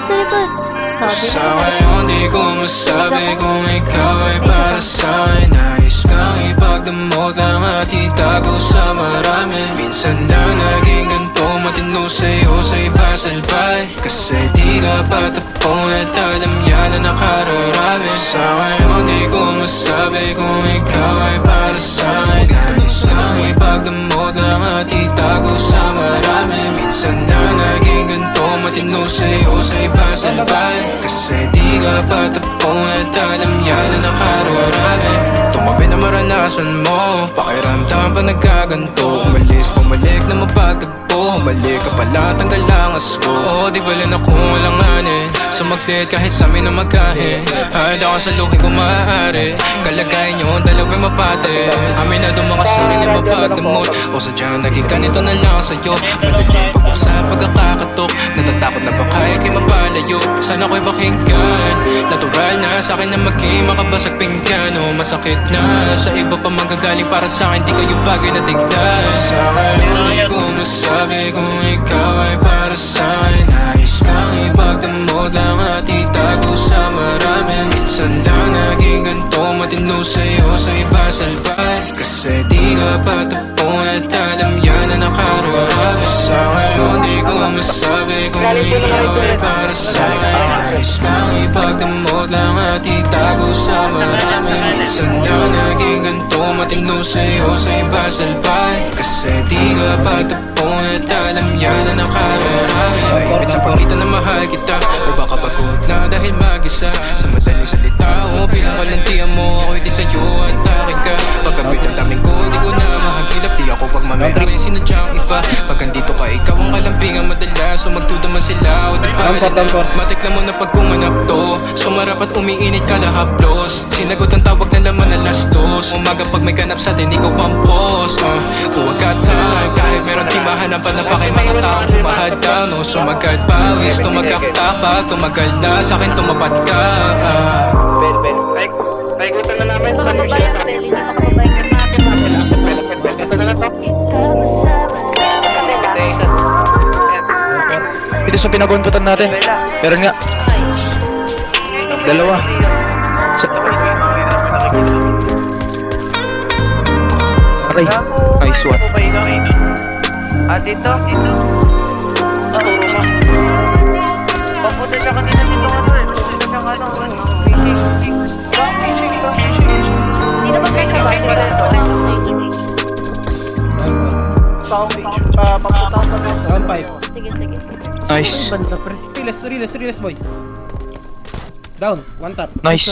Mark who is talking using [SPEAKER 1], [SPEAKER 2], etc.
[SPEAKER 1] sa likod. Sabi
[SPEAKER 2] Sa
[SPEAKER 1] na.
[SPEAKER 2] ngayon di ko masabi kung ikaw ay para sa'kin. Nais kang ipagdamot lang at itago sa marami. Minsan lang naging ganito, matino sa'yo sa iba salbay. Kasi di ka patapon at alam yan na nakararami. Sa ngayon di ko masabi kung ikaw ay para sa'kin. Nais kang ipagdamot lang at itago sa marami. Minsan lang naging ganito, matino sa'yo sa iba salbay. Kasi di ka patapon at alam yan na nakararami. Tumabi na maranasan mo, pakiramdam pa nagkaganto. Umalis, pumalik na mapagtagpo. Humalik ka pala, tanggal ang asko. Oo, di bala na kung walang anin. Sumagtit kahit sa amin na magkain. Handa ka sa lukin kung maaari. Kalagayan nyo, dalawa'y mapate. Amin na mga sarili mapagdamot. O sadyang naging ganito na lang sa'yo. Madaling pag-usap, pagkakatok. Natatakot na baka ikay mapalayo. Sana ko'y pakinggan. Natural na sa'kin na maging makabasag pinggan. O masakit na sa iba pa manggagaling para sa'kin. Di kayo bagay na tignan. Sa ngayon di ko masabi kung ikaw ay para sa'kin. Nais kang ipagdamot lang at itago sa marami. Minsan lang naging ganito, matino sa'yo sa iba salbay. Kasi di ka patapon at alam yan na nakararami. Sa ngayon di ko masabi kung ikaw ay para sa'kin. Nais kang ipagdamot lang at itago sa marami. Minsan lang naging ganito, matino sa'yo sa iba salbay. Kasi di ka patapon at alam yan na nakararami. Mahigpit sa pangitan na mahal kita, o baka pagod na dahil mag-isa. Sa madaling salita o bilang kalantian mo, ako'y di sa'yo at akin ka. Pagkabit ang daming ko, di ko na mahagilap. Di ako pagmamayari, sinadyang iba. Pag andito ka, ikaw ang kalampingan madalas. So magtudaman sila o di pa alala. Matikla mo na pag kumanap to, sumarap at umiinit kada haplos. Sinagot ang tawag na laman na lastos. Umaga pag may ganap sa atin, ikaw pampos. Huwag ka time, kahit meron di mahanapan na pa kay mga taong humahataw. No, sumagad pawis, tumagak-tapak. Tumagal na sa'kin, tumapat ka.
[SPEAKER 3] Paikutan na namin.
[SPEAKER 1] Makababayan natin. Hindi makababayan natin.
[SPEAKER 3] Ito na lang to.
[SPEAKER 4] Ito sa pinag-unputan natin. Pero nga, dalawa. Aray, nice one.
[SPEAKER 3] Dito? Roma. Papunta siya kanina dito ano eh. Papunta siya ano. Fishing.
[SPEAKER 1] Hindi naman kayo kabayan dito.
[SPEAKER 5] Round 5.
[SPEAKER 1] Sige, sige.
[SPEAKER 4] Nice.
[SPEAKER 5] Relax boy. Down, one tap.
[SPEAKER 4] Nice.